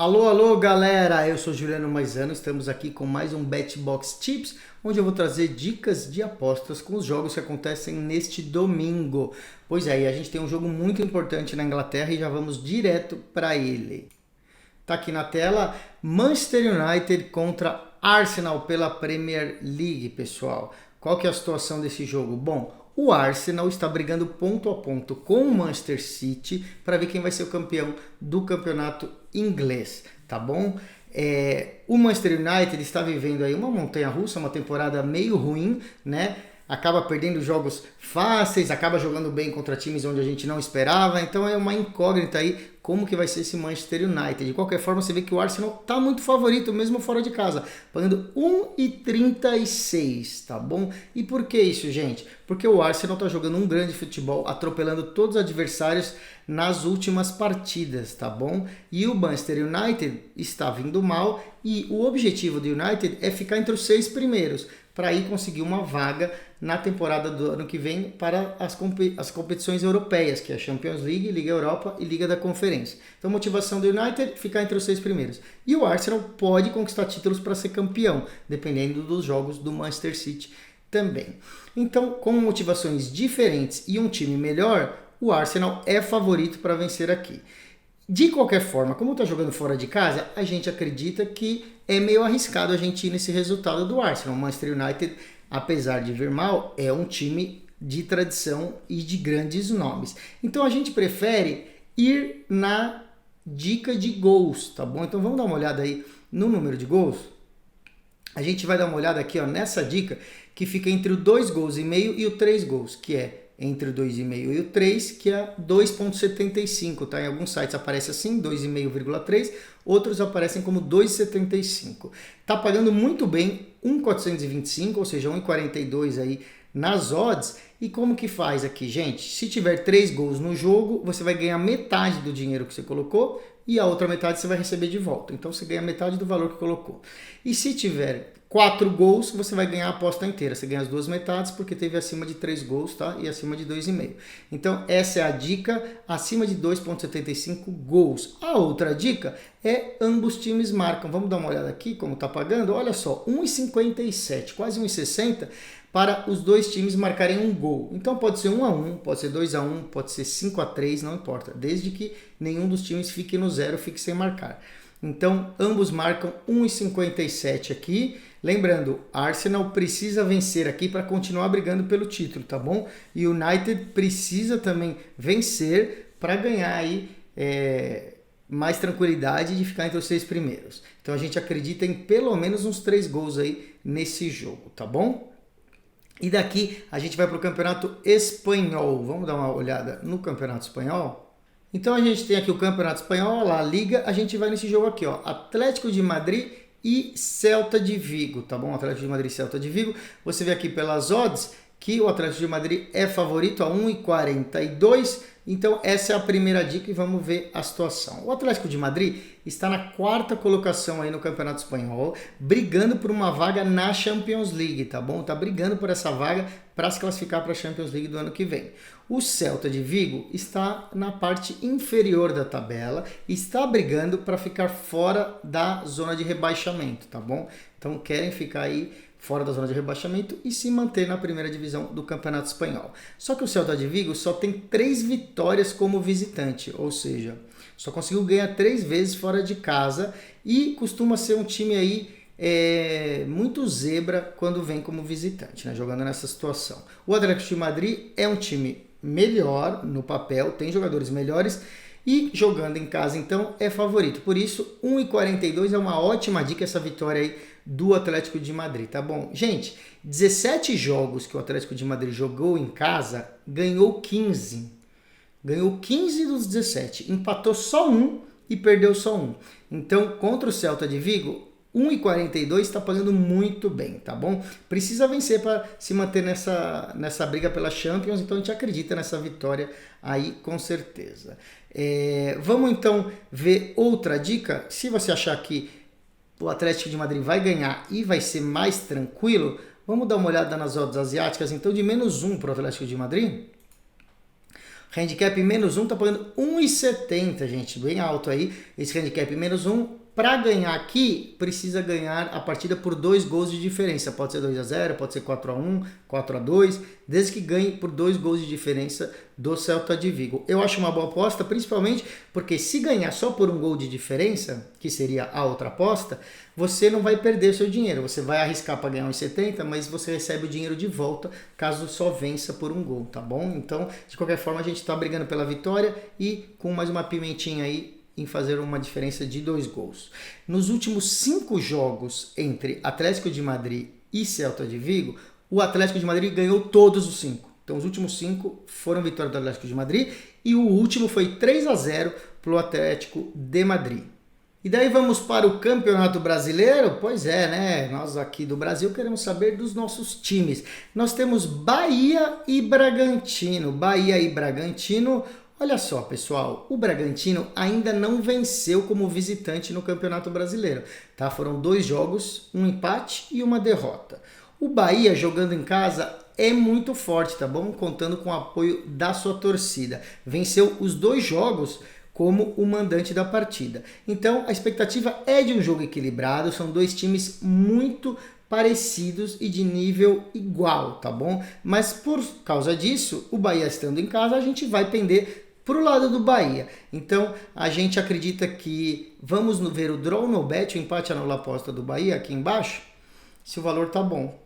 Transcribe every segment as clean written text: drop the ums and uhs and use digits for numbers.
Alô, alô, galera! Eu sou Juliano Maisano, estamos aqui com mais um BetBox Tips, onde eu vou trazer dicas de apostas com os jogos que acontecem neste domingo. Pois é, e a gente tem um jogo muito importante na Inglaterra e já vamos direto para ele. Tá aqui na tela, Manchester United contra Arsenal pela Premier League, pessoal. Qual que é a situação desse jogo? Bom, o Arsenal está brigando ponto a ponto com o Manchester City para ver quem vai ser o campeão do campeonato inglês, tá bom? O Manchester United está vivendo aí uma montanha-russa, uma temporada meio ruim, né? Acaba perdendo jogos fáceis, acaba jogando bem contra times onde a gente não esperava, então é uma incógnita aí como que vai ser esse Manchester United. De qualquer forma, você vê que o Arsenal tá muito favorito, mesmo fora de casa, pagando 1,36, tá bom? E por que isso, gente? Porque o Arsenal tá jogando um grande futebol, atropelando todos os adversários nas últimas partidas, tá bom? E o Manchester United está vindo mal e o objetivo do United é ficar entre os 6 primeiros, para aí conseguir uma vaga na temporada do ano que vem para as competições europeias, que é a Champions League, Liga Europa e Liga da Conferência. Então, a motivação do United, ficar entre os 6 primeiros. E o Arsenal pode conquistar títulos para ser campeão, dependendo dos jogos do Manchester City também. Então, com motivações diferentes e um time melhor, o Arsenal é favorito para vencer aqui. De qualquer forma, como está jogando fora de casa, a gente acredita que é meio arriscado a gente ir nesse resultado do Arsenal. O Manchester United, apesar de vir mal, é um time de tradição e de grandes nomes. Então a gente prefere ir na dica de gols, tá bom? Então vamos dar uma olhada aí no número de gols. A gente vai dar uma olhada aqui, ó, nessa dica que fica entre o 2 gols e meio e o 3 gols, que é entre o 2,5 e o 3, que é 2,75, tá? Em alguns sites aparece assim, 2,5,3, outros aparecem como 2,75. Tá pagando muito bem 1,425, ou seja, 1,42 aí nas odds. E como que faz aqui, gente? Se tiver 3 gols no jogo, você vai ganhar metade do dinheiro que você colocou e a outra metade você vai receber de volta. Então você ganha metade do valor que colocou. E se tiver 4 gols, você vai ganhar a aposta inteira. Você ganha as duas metades porque teve acima de 3 gols, tá? E acima de 2,5. Então, essa é a dica, acima de 2,75 gols. A outra dica é ambos times marcam. Vamos dar uma olhada aqui como tá pagando. Olha só, 1,57, quase 1,60 para os dois times marcarem um gol. Então, pode ser 1-1, pode ser 2-1, pode ser 5-3, não importa. Desde que nenhum dos times fique no zero, fique sem marcar. Então, ambos marcam 1,57 aqui. Lembrando, Arsenal precisa vencer aqui para continuar brigando pelo título, tá bom? E o United precisa também vencer para ganhar aí mais tranquilidade de ficar entre os 6 primeiros. Então, a gente acredita em pelo menos uns 3 gols aí nesse jogo, tá bom? E daqui a gente vai para o Campeonato Espanhol. Vamos dar uma olhada no Campeonato Espanhol? Então, a gente tem aqui o Campeonato Espanhol, a Liga. A gente vai nesse jogo aqui, ó, Atlético de Madrid e Celta de Vigo, tá bom? Atlético de Madrid e Celta de Vigo. Você vê aqui pelas odds que o Atlético de Madrid é favorito a 1,42. Então essa é a primeira dica e vamos ver a situação. O Atlético de Madrid está na 4ª colocação aí no Campeonato Espanhol, brigando por uma vaga na Champions League, tá bom? Tá brigando por essa vaga para se classificar para a Champions League do ano que vem. O Celta de Vigo está na parte inferior da tabela, está brigando para ficar fora da zona de rebaixamento, tá bom? Então querem ficar aí fora da zona de rebaixamento e se manter na primeira divisão do Campeonato Espanhol. Só que o Celta de Vigo só tem 3 vitórias como visitante, ou seja, só conseguiu ganhar 3 vezes fora de casa e costuma ser um time aí muito zebra quando vem como visitante, né, jogando nessa situação. O Atlético de Madrid é um time melhor no papel, tem jogadores melhores e jogando em casa, então, é favorito. Por isso, 1,42 é uma ótima dica essa vitória aí do Atlético de Madrid, tá bom? Gente, 17 jogos que o Atlético de Madrid jogou em casa, ganhou 15. Ganhou 15 dos 17. Empatou só 1 e perdeu só 1. Então, contra o Celta de Vigo, 1,42 está pagando muito bem, tá bom? Precisa vencer para se manter nessa briga pela Champions, então a gente acredita nessa vitória aí com certeza. Vamos então ver outra dica. Se você achar que o Atlético de Madrid vai ganhar e vai ser mais tranquilo, vamos dar uma olhada nas odds asiáticas, então de -1 para o Atlético de Madrid. Handicap menos 1 tá pagando 1,70, gente, bem alto aí. Esse handicap menos 1. Para ganhar aqui, precisa ganhar a partida por 2 gols de diferença. Pode ser 2-0, pode ser 4-1, 4-2, desde que ganhe por 2 gols de diferença do Celta de Vigo. Eu acho uma boa aposta, principalmente porque se ganhar só por 1 gol de diferença, que seria a outra aposta, você não vai perder seu dinheiro. Você vai arriscar para ganhar 1,70, mas você recebe o dinheiro de volta caso só vença por 1 gol, tá bom? Então, de qualquer forma, a gente está brigando pela vitória e com mais uma pimentinha aí, em fazer uma diferença de 2 gols. Nos últimos 5 jogos entre Atlético de Madrid e Celta de Vigo, o Atlético de Madrid ganhou todos os 5. Então os últimos 5 foram vitória do Atlético de Madrid e o último foi 3-0 para o Atlético de Madrid. E daí vamos para o Campeonato Brasileiro? Pois é, né? Nós aqui do Brasil queremos saber dos nossos times. Nós temos Bahia e Bragantino. Bahia e Bragantino. Olha só, pessoal, o Bragantino ainda não venceu como visitante no Campeonato Brasileiro, tá? Foram 2 jogos, um empate e uma derrota. O Bahia, jogando em casa, é muito forte, tá bom? Contando com o apoio da sua torcida. Venceu os 2 jogos como o mandante da partida. Então, a expectativa é de um jogo equilibrado, são 2 times muito parecidos e de nível igual, tá bom? Mas por causa disso, o Bahia estando em casa, a gente vai pender para o lado do Bahia. Então, a gente acredita que vamos ver o draw no bet, o empate anula a aposta do Bahia aqui embaixo, se o valor tá bom.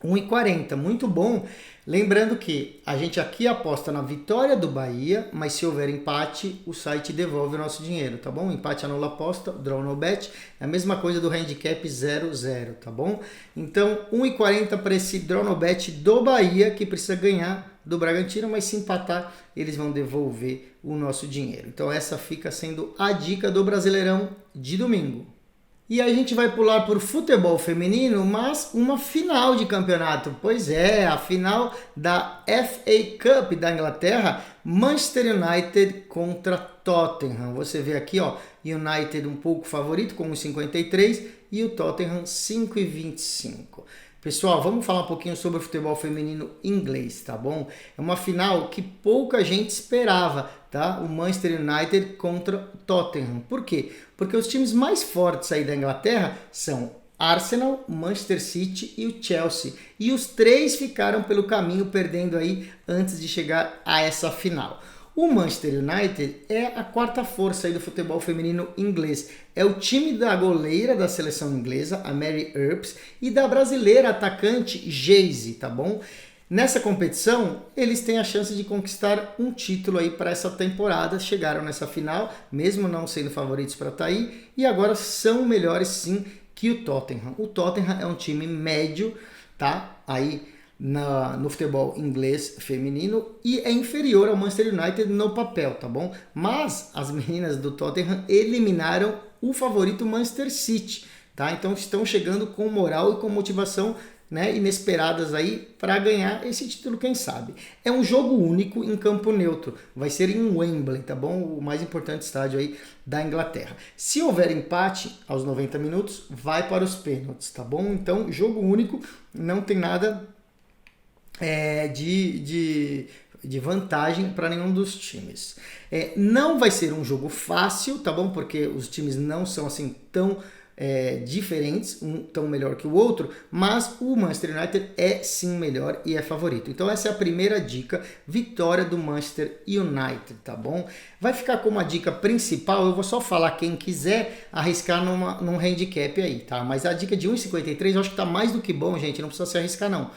1,40, muito bom. Lembrando que a gente aqui aposta na vitória do Bahia, mas se houver empate, o site devolve o nosso dinheiro, tá bom? Empate anula a aposta, draw no bet, é a mesma coisa do handicap 0-0, tá bom? Então, 1,40 para esse draw no bet do Bahia, que precisa ganhar do Bragantino, mas se empatar, eles vão devolver o nosso dinheiro. Então, essa fica sendo a dica do Brasileirão de domingo. E a gente vai pular por futebol feminino, mas uma final de campeonato. Pois é, a final da FA Cup da Inglaterra, Manchester United contra Tottenham. Você vê aqui, ó, United um pouco favorito com 1,53 e o Tottenham 5,25. Pessoal, vamos falar um pouquinho sobre o futebol feminino inglês, tá bom? É uma final que pouca gente esperava, tá? O Manchester United contra Tottenham. Por quê? Porque os times mais fortes aí da Inglaterra são Arsenal, Manchester City e o Chelsea. E os 3 ficaram pelo caminho perdendo aí antes de chegar a essa final. O Manchester United é a 4ª força aí do futebol feminino inglês. É o time da goleira da seleção inglesa, a Mary Earps, e da brasileira atacante Jayce, tá bom? Nessa competição, eles têm a chance de conquistar um título aí para essa temporada. Chegaram nessa final, mesmo não sendo favoritos para estar aí, e agora são melhores sim que o Tottenham. O Tottenham é um time médio, tá? Aí no futebol inglês feminino e é inferior ao Manchester United no papel, tá bom? Mas as meninas do Tottenham eliminaram o favorito Manchester City, tá? Então estão chegando com moral e com motivação, né, inesperadas aí para ganhar esse título, quem sabe. É um jogo único em campo neutro, vai ser em Wembley, tá bom? O mais importante estádio aí da Inglaterra. Se houver empate aos 90 minutos, vai para os pênaltis, tá bom? Então, jogo único, não tem nada de vantagem para nenhum dos times. Não vai ser um jogo fácil, tá bom? Porque os times não são assim tão diferentes, um tão melhor que o outro, mas o Manchester United é sim melhor e é favorito. Então essa é a primeira dica, vitória do Manchester United, tá bom? Vai ficar como a dica principal, eu vou só falar quem quiser arriscar num handicap aí, tá? Mas a dica de 1,53 eu acho que tá mais do que bom, gente, não precisa se arriscar não.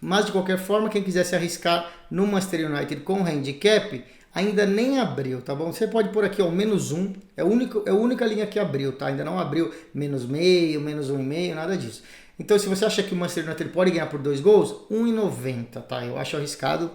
Mas de qualquer forma, quem quiser se arriscar no Manchester United com handicap, ainda nem abriu, tá bom? Você pode pôr aqui, ó, -1, é a única linha que abriu, tá? Ainda não abriu -0,5, -1,5, nada disso. Então, se você acha que o Manchester United pode ganhar por 2 gols, 1,90, tá? Eu acho arriscado,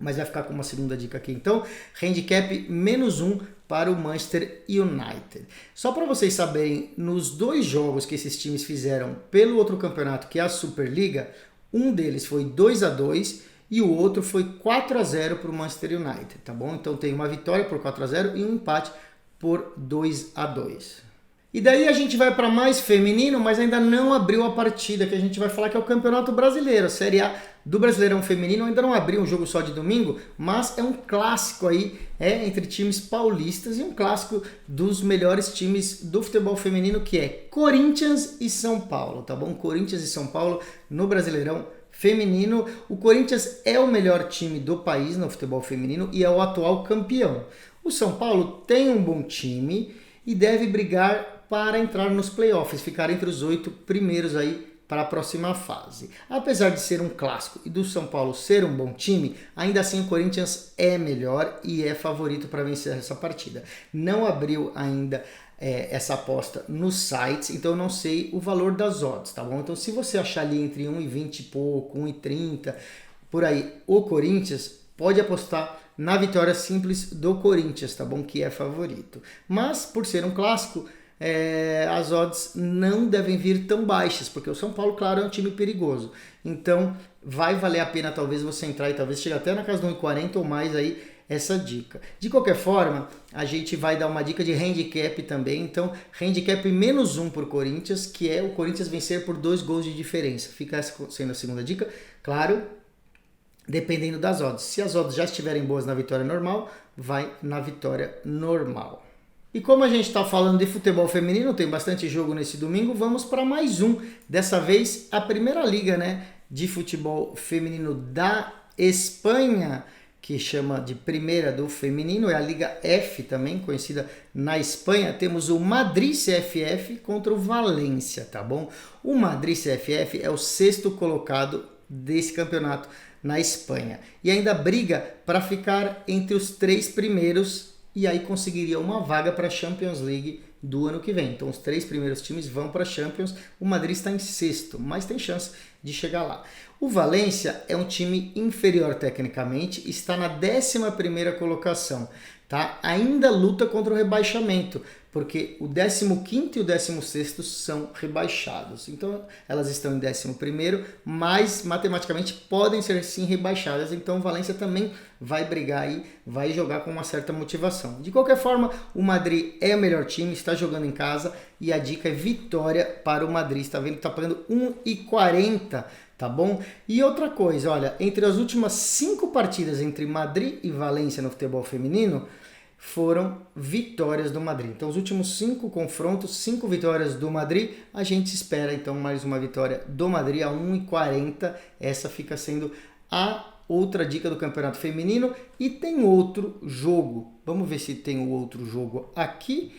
mas vai ficar com uma segunda dica aqui. Então, handicap -1 para o Manchester United. Só para vocês saberem, nos 2 jogos que esses times fizeram pelo outro campeonato, que é a Superliga, um deles foi 2-2 e o outro foi 4-0 para o Manchester United, tá bom? Então tem uma vitória por 4-0 e um empate por 2-2. E daí a gente vai para mais feminino, mas ainda não abriu a partida, que a gente vai falar que é o Campeonato Brasileiro. A Série A do Brasileirão Feminino ainda não abriu um jogo só de domingo, mas é um clássico aí entre times paulistas e um clássico dos melhores times do futebol feminino, que é Corinthians e São Paulo, tá bom? Corinthians e São Paulo no Brasileirão Feminino. O Corinthians é o melhor time do país no futebol feminino e é o atual campeão. O São Paulo tem um bom time e deve brigar para entrar nos playoffs, ficar entre os 8 primeiros aí para a próxima fase. Apesar de ser um clássico e do São Paulo ser um bom time, ainda assim o Corinthians é melhor e é favorito para vencer essa partida. Não abriu ainda essa aposta nos sites, então eu não sei o valor das odds, tá bom? Então se você achar ali entre 1,20 e pouco, 1,30, por aí, o Corinthians, pode apostar na vitória simples do Corinthians, tá bom? Que é favorito. Mas por ser um clássico, as odds não devem vir tão baixas, porque o São Paulo, claro, é um time perigoso. Então vai valer a pena talvez você entrar e talvez chegue até na casa do 1,40 ou mais aí essa dica. De qualquer forma, a gente vai dar uma dica de handicap também. Então, handicap -1 por Corinthians, que é o Corinthians vencer por 2 gols de diferença. Fica essa sendo a segunda dica. Claro, dependendo das odds. Se as odds já estiverem boas na vitória normal, vai na vitória normal. E como a gente está falando de futebol feminino, tem bastante jogo nesse domingo, vamos para mais um. Dessa vez, a primeira liga de futebol feminino da Espanha, que chama de primeira do feminino, é a Liga F também, conhecida na Espanha. Temos o Madrid CFF contra o Valência, tá bom? O Madrid CFF é o 6º colocado desse campeonato na Espanha. E ainda briga para ficar entre os 3 primeiros e aí conseguiria uma vaga para a Champions League do ano que vem. Então os 3 primeiros times vão para a Champions, o Madrid está em 6º, mas tem chance de chegar lá. O Valência é um time inferior tecnicamente, está na 11ª colocação, tá? Ainda luta contra o rebaixamento, porque o 15º e o 16º são rebaixados. Então elas estão em 11º, mas matematicamente podem ser sim rebaixadas. Então o Valência também vai brigar aí, vai jogar com uma certa motivação. De qualquer forma, o Madrid é o melhor time, está jogando em casa e a dica é vitória para o Madrid. Está vendo que está pagando 1,40, tá bom? E outra coisa, olha, entre as últimas 5 partidas entre Madrid e Valência no futebol feminino, foram vitórias do Madrid. Então, os últimos 5 confrontos, 5 vitórias do Madrid. A gente espera, então, mais uma vitória do Madrid a 1,40. Essa fica sendo a outra dica do campeonato feminino. E tem outro jogo. Vamos ver se tem o outro jogo aqui.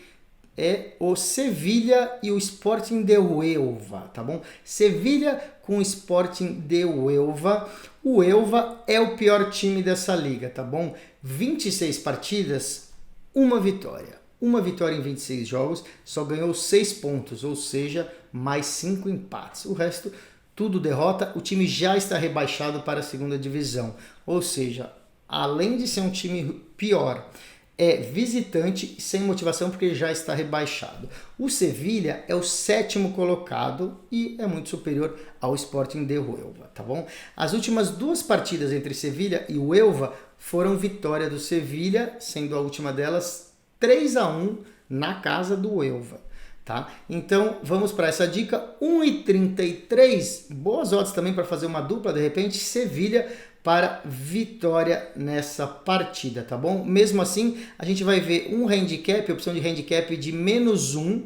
É o Sevilha e o Sporting de Huelva, tá bom? Sevilha com o Sporting de Huelva. O Huelva é o pior time dessa liga, tá bom? 26 partidas, uma vitória. Uma vitória em 26 jogos, só ganhou 6 pontos, ou seja, mais 5 empates. O resto, tudo derrota. O time já está rebaixado para a segunda divisão. Ou seja, além de ser um time pior, é visitante sem motivação porque já está rebaixado. O Sevilha é o 7º colocado e é muito superior ao Sporting de Huelva, tá bom? As últimas 2 partidas entre Sevilha e Huelva foram vitória do Sevilha, sendo a última delas 3-1 na casa do Huelva, tá? Então vamos para essa dica, 1,33, boas odds também para fazer uma dupla, de repente, Sevilha para vitória nessa partida, tá bom? Mesmo assim, a gente vai ver um handicap, opção de handicap de -1,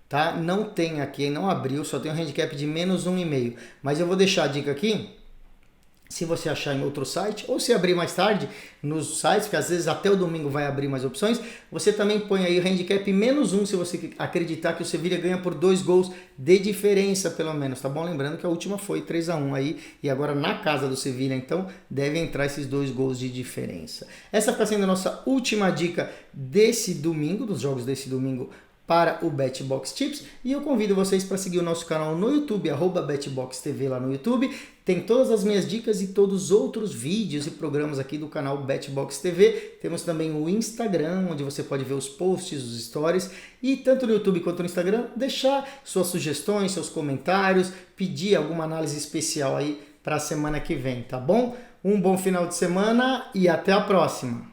tá? Não tem aqui, não abriu, só tem um handicap de -1,5. Mas eu vou deixar a dica aqui, se você achar em outro site, ou se abrir mais tarde nos sites, porque às vezes até o domingo vai abrir mais opções, você também põe aí o handicap -1, se você acreditar que o Sevilha ganha por 2 gols de diferença, pelo menos, tá bom? Lembrando que a última foi 3-1 aí, e agora na casa do Sevilha, então, deve entrar esses 2 gols de diferença. Essa fica sendo a nossa última dica desse domingo, dos jogos desse domingo, para o BetBox Tips, e eu convido vocês para seguir o nosso canal no YouTube, @BetBoxTV lá no YouTube. Tem todas as minhas dicas e todos os outros vídeos e programas aqui do canal BetBox TV. Temos também o Instagram, onde você pode ver os posts, os stories, e tanto no YouTube quanto no Instagram, deixar suas sugestões, seus comentários, pedir alguma análise especial aí para a semana que vem, tá bom? Um bom final de semana e até a próxima!